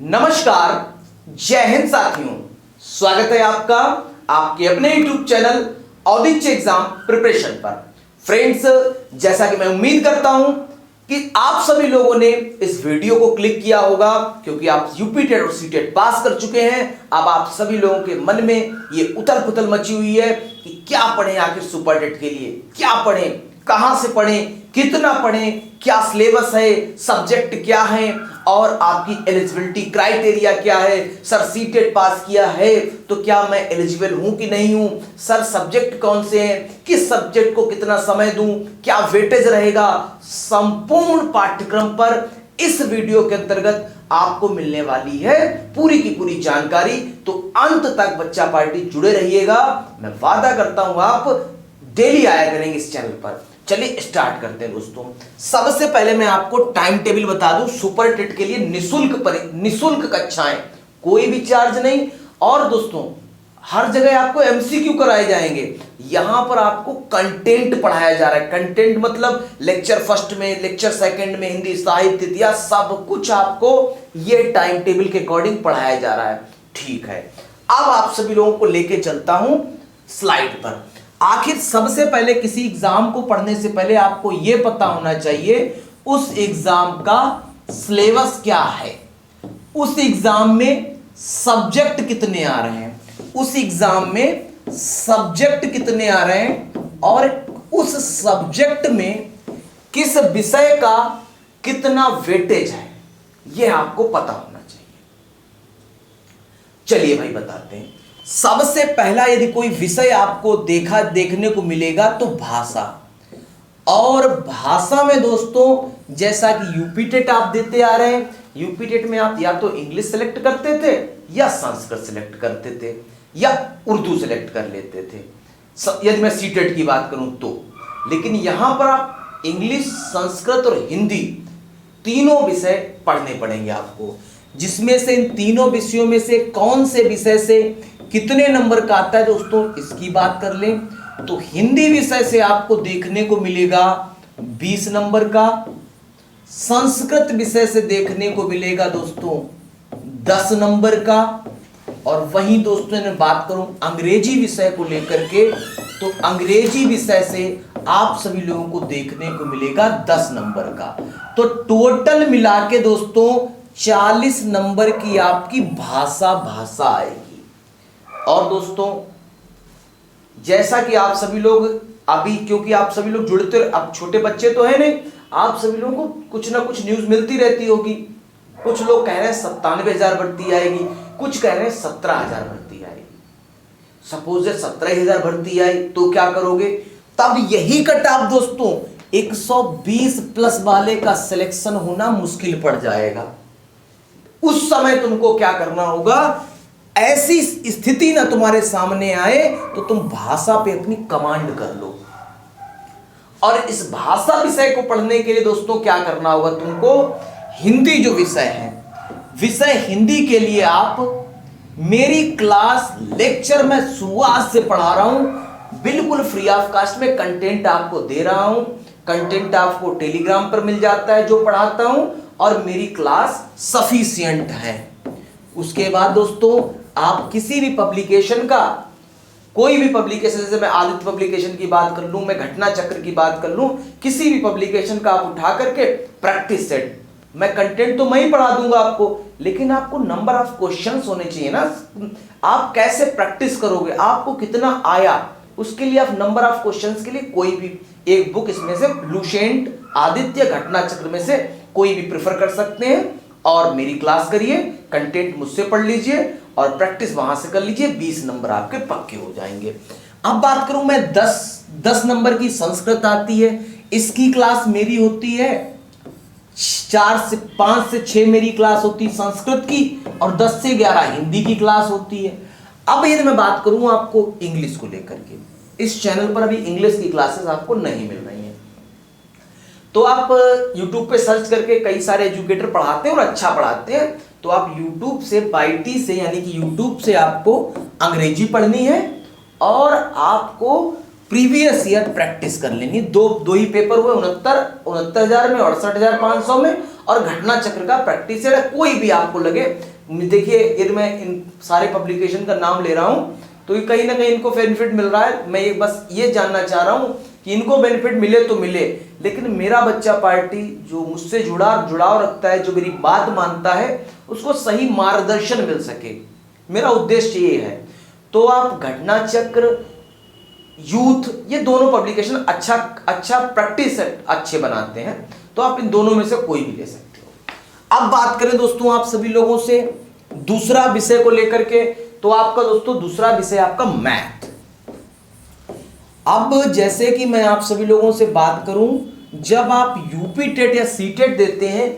नमस्कार, जय हिंद साथियों। स्वागत है आपका आपके अपने YouTube चैनल औदित्य एग्जाम प्रिपरेशन पर। फ्रेंड्स, जैसा कि मैं उम्मीद करता हूं कि आप सभी लोगों ने इस वीडियो को क्लिक किया होगा, क्योंकि आप यूपी टेट और सीटेट पास कर चुके हैं। अब आप सभी लोगों के मन में ये उथल पुथल मची हुई है कि क्या पढ़ें आखिर सुपर टेट के लिए, क्या पढ़ें, कहां से पढ़ें, कितना पढ़ें, क्या सिलेबस है, सब्जेक्ट क्या है और आपकी एलिजिबिलिटी क्राइटेरिया क्या है। सर सीटेट पास किया है तो क्या मैं एलिजिबल हूं कि नहीं हूं, सर सब्जेक्ट कौन से हैं, किस सब्जेक्ट को कितना समय दूं, क्या वेटेज रहेगा। संपूर्ण पाठ्यक्रम पर इस वीडियो के अंतर्गत आपको मिलने वाली है पूरी की पूरी जानकारी। तो अंत तक बच्चा पार्टी जुड़े रहिएगा। मैं वादा करता हूं आप डेली आया करेंगे इस चैनल पर। चलिए स्टार्ट करते हैं दोस्तों। सबसे पहले मैं आपको टाइम टेबल बता दूं। सुपर टेट के लिए निशुल्क कक्षाएं, कोई भी चार्ज नहीं। और दोस्तों हर जगह आपको एमसीक्यू कराए जाएंगे। यहां पर आपको कंटेंट पढ़ाया जा रहा है। कंटेंट मतलब लेक्चर फर्स्ट में, लेक्चर सेकंड में हिंदी साहित्य इतिहास सब कुछ आपको ये टाइम टेबल के अकॉर्डिंग पढ़ाया जा रहा है। ठीक है, अब आप सभी लोगों को लेके चलता हूं स्लाइड पर। आखिर सबसे पहले किसी एग्जाम को पढ़ने से पहले आपको यह पता होना चाहिए उस एग्जाम का सिलेबस क्या है, उस एग्जाम में सब्जेक्ट कितने आ रहे हैं, उस एग्जाम में सब्जेक्ट कितने आ रहे हैं और उस सब्जेक्ट में किस विषय का कितना वेटेज है, यह आपको पता होना चाहिए। चलिए भाई बताते हैं। सबसे पहला यदि कोई विषय आपको देखने को मिलेगा तो भाषा। और भाषा में दोस्तों जैसा कि यूपी टेट आप देते आ रहे हैं, यूपी टेट में आप या तो इंग्लिश सेलेक्ट करते थे या संस्कृत सेलेक्ट करते थे या उर्दू सेलेक्ट कर लेते थे, यदि मैं सीटेट की बात करूं तो। लेकिन यहां पर आप इंग्लिश, संस्कृत और हिंदी तीनों विषय पढ़ने पड़ेंगे आपको, जिसमें से इन तीनों विषयों में से कौन से विषय से कितने नंबर का आता है दोस्तों, इसकी बात कर लें तो हिंदी विषय से आपको देखने को मिलेगा 20 नंबर का, संस्कृत विषय से देखने को मिलेगा दोस्तों 10 नंबर का, और वहीं दोस्तों मैं बात करूं अंग्रेजी विषय को लेकर के तो अंग्रेजी विषय से आप सभी लोगों को देखने को मिलेगा 10 नंबर का। तो टोटल मिला के दोस्तों 40 नंबर की आपकी भाषा आएगी। और दोस्तों जैसा कि आप सभी लोग अभी, क्योंकि आप सभी लोग जुड़ते, अब छोटे बच्चे तो है नहीं, आप सभी लोगों को कुछ ना कुछ न्यूज मिलती रहती होगी। कुछ लोग कह रहे हैं 97,000 भर्ती आएगी, कुछ कह रहे हैं 17,000 भर्ती आएगी। सपोज 17,000 भर्ती आई तो क्या करोगे? तब यही कट ऑफ दोस्तों 120 प्लस वाले का सिलेक्शन होना मुश्किल पड़ जाएगा। उस समय तुमको क्या करना होगा? ऐसी स्थिति ना तुम्हारे सामने आए तो तुम भाषा पे अपनी कमांड कर लो। और इस भाषा विषय को पढ़ने के लिए दोस्तों क्या करना होगा तुमको? हिंदी जो विषय है, विषय हिंदी के लिए आप मेरी क्लास लेक्चर में शुरुआत से पढ़ा रहा हूं, बिल्कुल फ्री ऑफ कास्ट में कंटेंट आपको दे रहा हूं। कंटेंट आपको टेलीग्राम पर मिल जाता है जो पढ़ाता हूं, और मेरी क्लास सफिशिएंट है। उसके बाद दोस्तों आप किसी भी पब्लिकेशन का, कोई भी पब्लिकेशन, जैसे मैं आदित्य पब्लिकेशन की बात कर लूं, मैं घटना चक्र की बात कर लूं, किसी भी पब्लिकेशन का आप उठा करके प्रैक्टिस सेट, मैं कंटेंट तो मैं ही पढ़ा दूंगा आपको, लेकिन आपको नंबर ऑफ क्वेश्चंस होने चाहिए ना। आप कैसे प्रैक्टिस करोगे, आपको कितना आया, उसके लिए आप नंबर ऑफ क्वेश्चंस के लिए कोई भी एक बुक इसमें से लुसेंट, आदित्य, घटना चक्र में से कोई भी प्रेफर कर सकते हैं। और मेरी क्लास करिए, कंटेंट मुझसे पढ़ लीजिए और प्रैक्टिस वहां से कर लीजिए, 20 नंबर आपके पक्के हो जाएंगे। अब बात करूं मैं 10 नंबर की संस्कृत आती है, इसकी क्लास मेरी होती है 5 से 6 मेरी क्लास होती है संस्कृत की, और 10 से 11 हिंदी की क्लास होती है। अब यदि मैं बात करूं आपको इंग्लिश को लेकर के, इस चैनल पर अभी इंग्लिश की क्लासेस आपको नहीं मिल रही हैं, तो आप YouTube पे सर्च करके कई सारे एजुकेटर पढ़ाते हैं और अच्छा पढ़ाते हैं। तो आप YouTube से बाईटी से, यानी कि YouTube से आपको अंग्रेजी पढ़नी है और आपको प्रीवियस ईयर प्रैक्टिस कर लेनी। दो ही पेपर हुए, 69,000 में, 68,500 में, और घटना चक्र का प्रैक्टिस है, कोई भी आपको लगे। देखिए यदि मैं इन सारे पब्लिकेशन का नाम ले रहा हूं तो ये कहीं ना कहीं इनको बेनिफिट मिल रहा है। मैं ये बस ये जानना चाह रहा हूं कि इनको बेनिफिट मिले तो मिले, लेकिन मेरा बच्चा पार्टी जो मुझसे जुड़ाव रखता है, जो मेरी बात मानता है, उसको सही मार्गदर्शन मिल सके, मेरा उद्देश्य ये है। तो आप घटना चक्र, यूथ, ये दोनों पब्लिकेशन अच्छा प्रैक्टिस अच्छे बनाते हैं, तो आप इन दोनों में से कोई भी ले सकते हो। अब बात करें दोस्तों आप सभी लोगों से दूसरा विषय को लेकर के, तो आपका दोस्तों दूसरा विषय आपका मैथ। अब जैसे कि मैं आप सभी लोगों से बात करूं, जब आप यूपी टेट या सी टेट देते हैं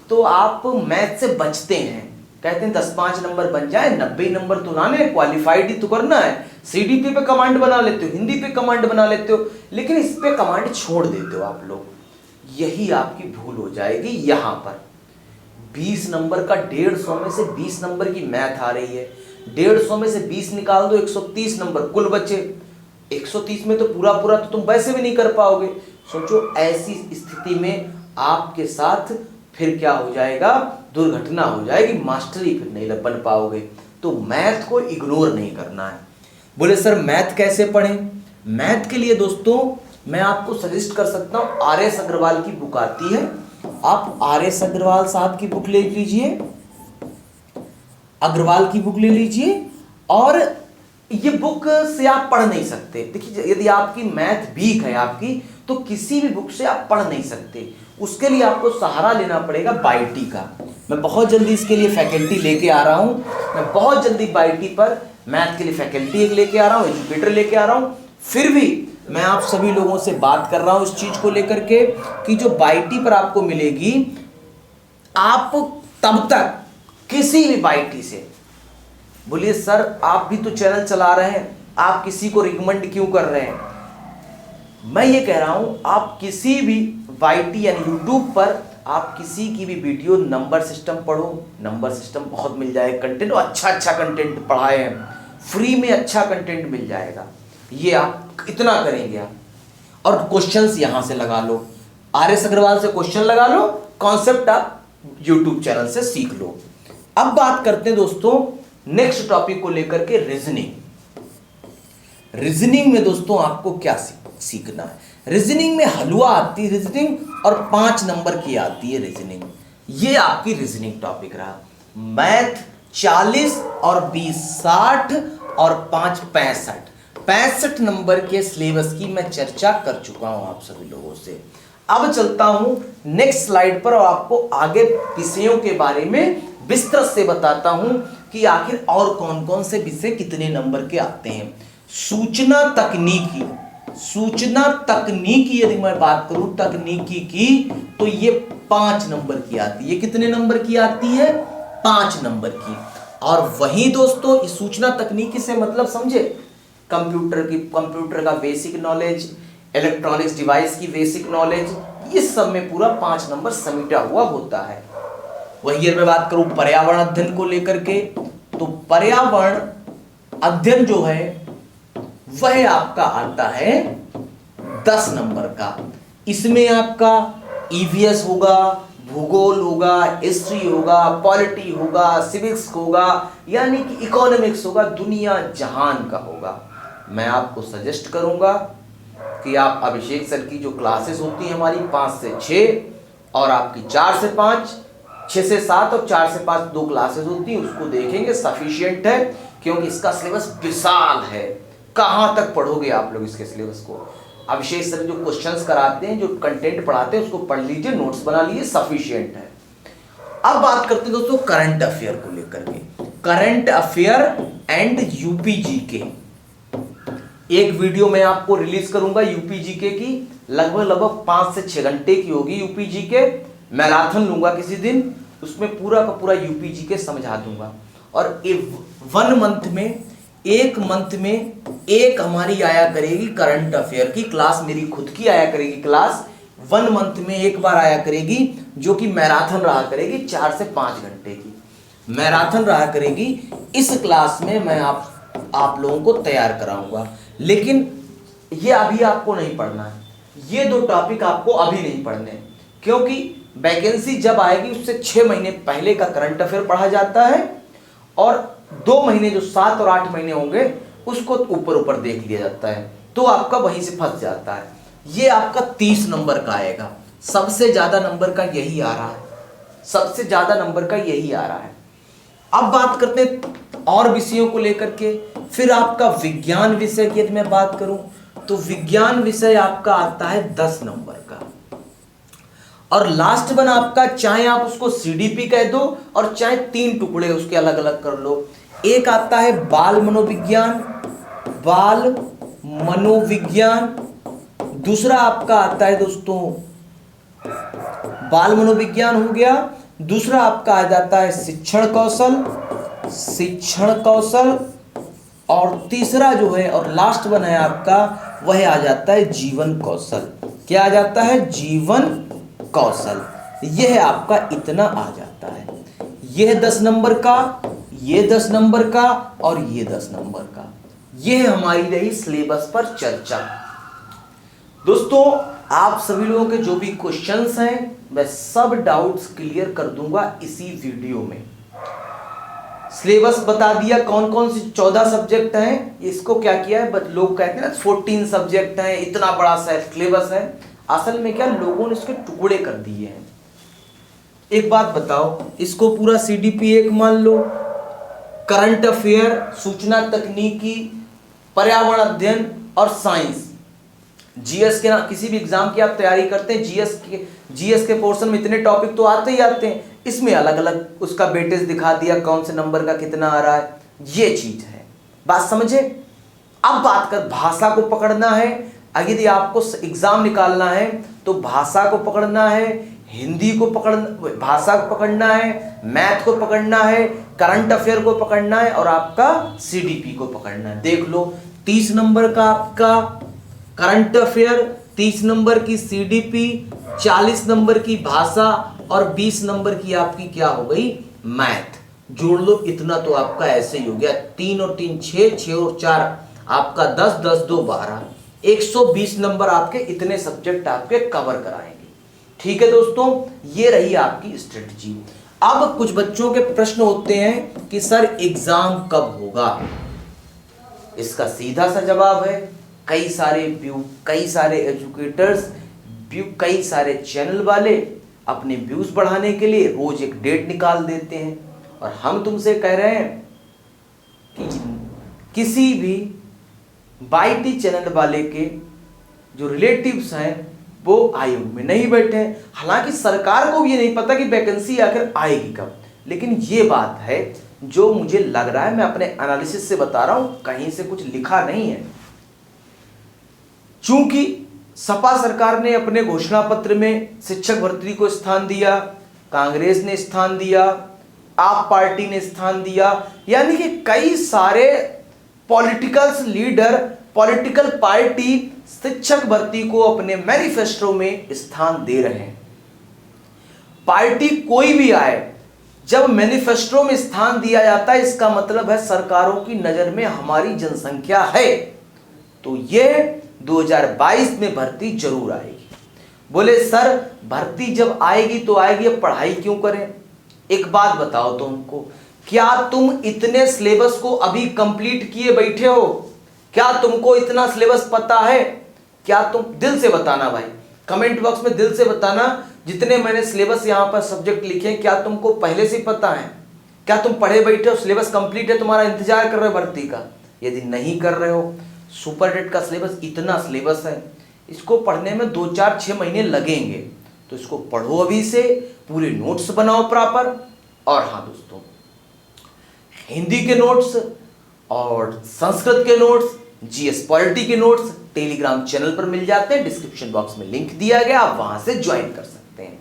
तो आप मैथ से बचते हैं, कहते हैं 10-5 नंबर बन जाए, 90 नंबर तो लाने, क्वालिफाइड ही तो करना है। सीडीपी पे कमांड बना लेते हो, हिंदी पे कमांड बना लेते हो, लेकिन इस पे कमांड छोड़ देते हो आप लोग। यही आपकी भूल हो जाएगी। यहां पर 20 नंबर का 150 में से 20 नंबर की मैथ आ रही है, 150 में से 20 निकाल दो, 130 नंबर कुल बचे। 130 में तो पूरा तो तुम वैसे भी नहीं कर पाओगे। सोचो ऐसी स्थिति में आपके साथ फिर क्या हो जाएगा, दुर्घटना हो जाएगी, मास्टरी फिर नहीं बन पाओगे। तो मैथ को इग्नोर नहीं करना है। बोले सर मैथ कैसे पढ़ें? मैथ के लिए दोस्तों मैं आपको सजेस्ट कर सकता हूं, आर.एस. अग्रवाल की बुक आती है, आप आर.एस. अग्रवाल साहब की बुक ले लीजिए, अग्रवाल की बुक ले लीजिए। और ये बुक से आप पढ़ नहीं सकते। देखिए यदि आपकी मैथ वीक है आपकी, तो किसी भी बुक से आप पढ़ नहीं सकते, उसके लिए आपको सहारा लेना पड़ेगा बाईटी का। मैं बहुत जल्दी इसके लिए फैकल्टी लेके आ रहा हूं, मैं बहुत जल्दी बाईटी पर मैथ के लिए फैकल्टी एक लेके आ रहा हूं, एजुकेटर लेके आ रहा हूं। फिर भी मैं आप सभी लोगों से बात कर रहा हूं इस चीज को लेकर के कि जो बाईटी पर आपको मिलेगी, आप तब तक किसी भी बाईटी से, बोलिए सर आप भी तो चैनल चला रहे हैं, आप किसी को रिकमेंड क्यों कर रहे हैं? मैं ये कह रहा हूं आप किसी भी वाईटी यानी यूट्यूब पर आप किसी की भी वीडियो नंबर सिस्टम पढ़ो, नंबर सिस्टम बहुत मिल जाएगा कंटेंट, और अच्छा कंटेंट पढ़ाए हैं, फ्री में अच्छा कंटेंट मिल जाएगा। ये आप इतना करेंगे आप, और क्वेश्चंस यहां से लगा लो, आर.एस. अग्रवाल से क्वेश्चन लगा लो, कॉन्सेप्ट आप यूट्यूब चैनल से सीख लो। अब बात करते हैं दोस्तों नेक्स्ट टॉपिक को लेकर के, रीजनिंग। रीजनिंग में दोस्तों आपको क्या सीखना है? रीजनिंग में हलवा आती है रीजनिंग, और 5 नंबर की आती है रीजनिंग। ये आपकी रीजनिंग टॉपिक रहा। मैथ 40 और 20 60 और 5 65 नंबर के सिलेबस की मैं चर्चा कर चुका हूं आप सभी लोगों से। अब चलता हूं नेक्स्ट स्लाइड पर और आपको आगे विषयों के बारे में विस्तृत से बताता हूं कि आखिर और कौन कौन से विषय कितने नंबर के आते हैं। सूचना तकनीकी यदि मैं बात करूं तकनीकी की, तो ये 5 नंबर की आती है। ये कितने नंबर की आती है? 5 नंबर की। और वहीं दोस्तों इस सूचना तकनीकी से मतलब समझे, कंप्यूटर का बेसिक नॉलेज, इलेक्ट्रॉनिक्स डिवाइस की बेसिक नॉलेज, इस सब में पूरा 5 नंबर समेटा हुआ होता है। वही मैं बात करूं पर्यावरण अध्ययन को लेकर के, तो पर्यावरण अध्ययन जो है वह आपका आता है 10 नंबर का। इसमें आपका ईवीएस होगा, भूगोल होगा, हिस्ट्री होगा, पॉलिटी होगा, सिविक्स होगा, यानी कि इकोनॉमिक्स होगा, दुनिया जहान का होगा। मैं आपको सजेस्ट करूंगा कि आप अभिषेक सर की जो क्लासेस होती हैं हमारी 5 से 6 और आपकी 4 से 5, 6 से 7 और 4 से 5 2 क्लासेस होती हैं, उसको देखेंगे, सफिशिएंट है, क्योंकि इसका सिलेबस विशाल है। कहां तक पढ़ोगे आप लोग इसके सिलेबस को? अभिषेक सर जो क्वेश्चंस कराते हैं, जो कंटेंट पढ़ाते हैं, उसको पढ़ लीजिए, नोट्स बना लीजिए, सफिशिएंट है। अब बात करते हैं दोस्तों करंट अफेयर को लेकर के, करंट अफेयर एंड यूपीजीके। एक वीडियो मैं आपको रिलीज करूंगा यूपीजीके की, लगभग 5 से 6 घंटे की होगी यूपीजीके। मैराथन लूंगा किसी दिन, उसमें पूरा का पूरा यूपीजीके समझा दूंगा। और 1 मंथ में एक हमारी आया करेगी करंट अफेयर की क्लास, मेरी खुद की आया करेगी क्लास, 1 मंथ में एक बार आया करेगी, जो कि मैराथन रहा करेगी, 4 से 5 घंटे की मैराथन रहा करेगी। इस क्लास में मैं आप लोगों को तैयार कराऊंगा, लेकिन ये अभी आपको नहीं पढ़ना है, ये 2 टॉपिक आपको अभी नहीं पढ़ने, क्योंकि वैकेंसी जब आएगी उससे 6 महीने पहले का करंट अफेयर पढ़ा जाता है और 2 महीने जो 7 और 8 महीने होंगे उसको ऊपर ऊपर देख लिया जाता है, तो आपका वहीं से फंस जाता है। ये आपका 30 नंबर का आएगा, सबसे ज्यादा नंबर का यही आ रहा है, सबसे ज्यादा नंबर का यही आ रहा है। अब बात करते हैं और विषयों को लेकर के। फिर आपका विज्ञान विषय की यदि मैं बात करूं तो विज्ञान विषय आपका आता है 10 नंबर का, और लास्ट वन आपका, चाहे आप उसको सीडीपी कह दो और चाहे 3 टुकड़े उसके अलग अलग कर लो। एक आता है बाल मनोविज्ञान, बाल मनोविज्ञान। दूसरा आपका आता है दोस्तों बाल मनोविज्ञान हो गया। दूसरा आपका आ जाता है शिक्षण कौशल, शिक्षण कौशल। और तीसरा जो है और लास्ट वन है आपका, वह आ जाता है जीवन कौशल। क्या आ जाता है? जीवन कौशल। यह आपका इतना आ जाता है। यह 10 नंबर का, यह 10 नंबर का और यह 10 नंबर का। यह हमारी रही सिलेबस पर चर्चा। दोस्तों आप सभी लोगों के जो भी क्वेश्चंस हैं मैं सब डाउट्स क्लियर कर दूंगा इसी वीडियो में। सिलेबस बता दिया कौन कौन सी 14 सब्जेक्ट हैं। इसको क्या किया है, लोग कहते हैं ना 14 सब्जेक्ट हैं, इतना बड़ा सिलेबस है। असल में क्या, लोगों ने इसके टुकड़े कर दिए हैं। एक बात बताओ, इसको पूरा सीडीपी 1 मान लो, करंट अफेयर, सूचना तकनीकी, पर्यावरण अध्ययन और साइंस। जीएस के ना किसी भी एग्जाम की आप तैयारी करते हैं, जीएस के पोर्शन में इतने टॉपिक तो आते ही आते हैं, इसमें अलग अलग उसका वेटेज दिखा दिया, कौन से नंबर का कितना आ रहा है। ये चीज है, बात समझे। अब बात कर भाषा को पकड़ना है। यदि आपको एग्जाम निकालना है तो भाषा को पकड़ना है, हिंदी को पकड़ना, भाषा को पकड़ना है, मैथ को पकड़ना है, करंट अफेयर को पकड़ना है और आपका सीडीपी को पकड़ना है। देख लो 30 नंबर का आपका करंट अफेयर, 30 नंबर की सीडीपी, 40 नंबर की भाषा और 20 नंबर की आपकी क्या हो गई, मैथ। जोड़ लो, इतना तो आपका ऐसे ही हो गया। 3 और 3 6, 6 और 4 आपका 10, 10 2 12, 120 नंबर आपके इतने सब्जेक्ट आपके कवर कराएंगे। ठीक है दोस्तों, ये रही आपकी स्ट्रेटजी। अब कुछ बच्चों के प्रश्न होते हैं कि सर एग्जाम कब होगा। इसका सीधा सा जवाब है, कई सारे एजुकेटर्स, कई सारे चैनल वाले अपने व्यूज बढ़ाने के लिए रोज एक डेट निकाल देते हैं, और हम तुमसे कह रहे हैं कि किसी भी बाईटी चैनल वाले के जो रिलेटिव्स हैं वो आयोग में नहीं बैठे हैं। हालांकि सरकार को भी ये नहीं पता कि वैकेंसी आखिर आएगी कब, लेकिन ये बात है जो मुझे लग रहा है, मैं अपने एनालिसिस से बता रहा हूं, कहीं से कुछ लिखा नहीं है। चूंकि सपा सरकार ने अपने घोषणा पत्र में शिक्षक भर्ती को स्थान दिया, कांग्रेस ने स्थान दिया, आप पार्टी ने स्थान दिया, यानी कि कई सारे पॉलिटिकल लीडर, पॉलिटिकल पार्टी शिक्षक भर्ती को अपने मैनिफेस्टो में स्थान दे रहे हैं। पार्टी कोई भी आए, जब मैनिफेस्टो में स्थान दिया जाता है इसका मतलब है सरकारों की नजर में हमारी जनसंख्या है, तो ये 2022 में भर्ती जरूर आएगी। बोले सर भर्ती जब आएगी तो आएगी, अब पढ़ाई क्यों करें। एक बात बताओ तुमको, क्या तुम इतने सिलेबस को अभी कंप्लीट किए बैठे हो? क्या तुमको इतना सिलेबस पता है? क्या तुम, दिल से बताना भाई, कमेंट बॉक्स में दिल से बताना, जितने मैंने सिलेबस यहां पर सब्जेक्ट लिखे हैं क्या तुमको पहले से पता है? क्या तुम पढ़े बैठे हो, सिलेबस कंप्लीट है, तुम्हारा इंतजार कर रहे हो भर्ती का? यदि नहीं कर रहे हो, सुपर डेट का सिलेबस, इतना सिलेबस है, इसको पढ़ने में 2 4 6 महीने लगेंगे, तो इसको पढ़ो अभी से, पूरे नोट्स बनाओ प्रॉपर। और हाँ दोस्तों, हिंदी के नोट्स और संस्कृत के नोट्स, जीएस पॉलिटी के नोट्स टेलीग्राम चैनल पर मिल जाते हैं, डिस्क्रिप्शन बॉक्स में लिंक दिया गया, आप वहां से ज्वाइन कर सकते हैं।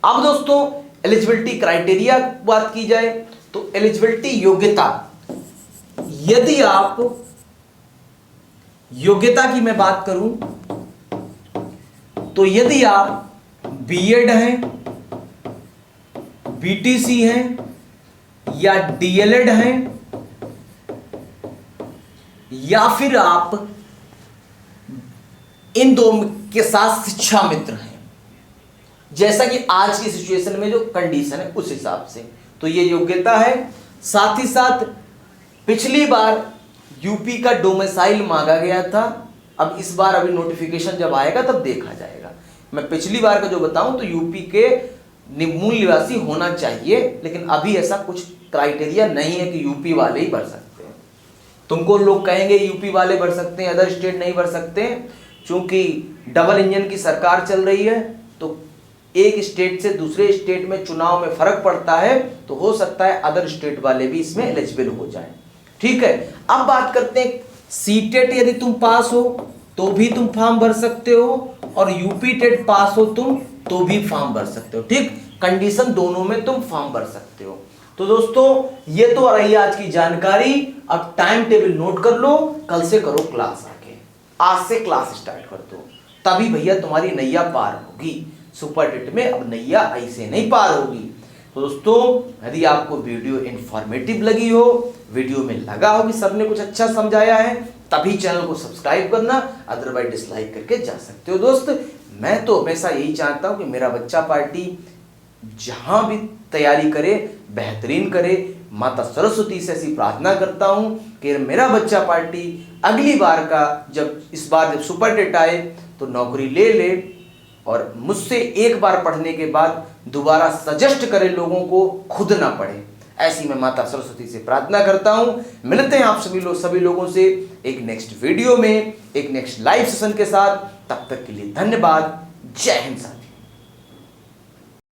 अब दोस्तों एलिजिबिलिटी क्राइटेरिया बात की जाए तो एलिजिबिलिटी योग्यता, यदि आप योग्यता की मैं बात करूं तो यदि आप बीएड हैं, बीटीसी हैं या डीएलएड हैं, या फिर आप इन दो के साथ शिक्षा मित्र हैं, जैसा कि आज की सिचुएशन में जो कंडीशन है उस हिसाब से। तो ये योग्यता है। साथ ही साथ पिछली बार यूपी का डोमिसाइल मांगा गया था, अब इस बार अभी नोटिफिकेशन जब आएगा तब देखा जाएगा। मैं पिछली बार का जो बताऊं तो यूपी के मूल निवासी होना चाहिए, लेकिन अभी ऐसा कुछ क्राइटेरिया नहीं है कि यूपी वाले ही भर सकते हैं। तुमको लोग कहेंगे यूपी वाले भर सकते हैं, अदर स्टेट नहीं भर सकते, क्योंकि डबल इंजन की सरकार चल रही है, तो एक स्टेट से दूसरे स्टेट में चुनाव में फर्क पड़ता है, तो हो सकता है अदर स्टेट वाले भी इसमें एलिजिबल हो जाए। ठीक है, अब बात करते हैं सीटेट यदि तुम पास हो तो भी तुम फॉर्म भर सकते हो, और यूपी टेट पास हो तुम तो भी फॉर्म भर सकते हो। ठीक, कंडीशन दोनों में तुम फॉर्म भर सकते हो। तो दोस्तों ये तो रही आज की जानकारी। अब टाइम टेबल नोट कर लो, कल से करो क्लास आके, आज से क्लास स्टार्ट कर दो, तभी भैया तुम्हारी नैया पार होगी। सुपर टेट में अब नैया ऐसे नहीं पार होगी। तो दोस्तों यदि आपको वीडियो इंफॉर्मेटिव लगी हो, वीडियो में लगा हो कि सबने कुछ अच्छा समझाया है, तभी चैनल को सब्सक्राइब करना, अदरवाइज डिसलाइक करके जा सकते हो। दोस्त मैं तो हमेशा यही चाहता हूं कि मेरा बच्चा पार्टी जहां भी तैयारी करे बेहतरीन करे। माता सरस्वती से ऐसी प्रार्थना करता हूं कि मेरा बच्चा पार्टी अगली बार का इस बार जब सुपर टेट आए तो नौकरी ले ले, और मुझसे एक बार पढ़ने के बाद दोबारा सजेस्ट करे लोगों को, खुद ना पढ़े। ऐसी मैं माता सरस्वती से प्रार्थना करता हूं। मिलते हैं आप सभी लोगों से एक नेक्स्ट वीडियो में, एक नेक्स्ट लाइव सेशन के साथ। तब तक के लिए धन्यवाद। जय हिंद।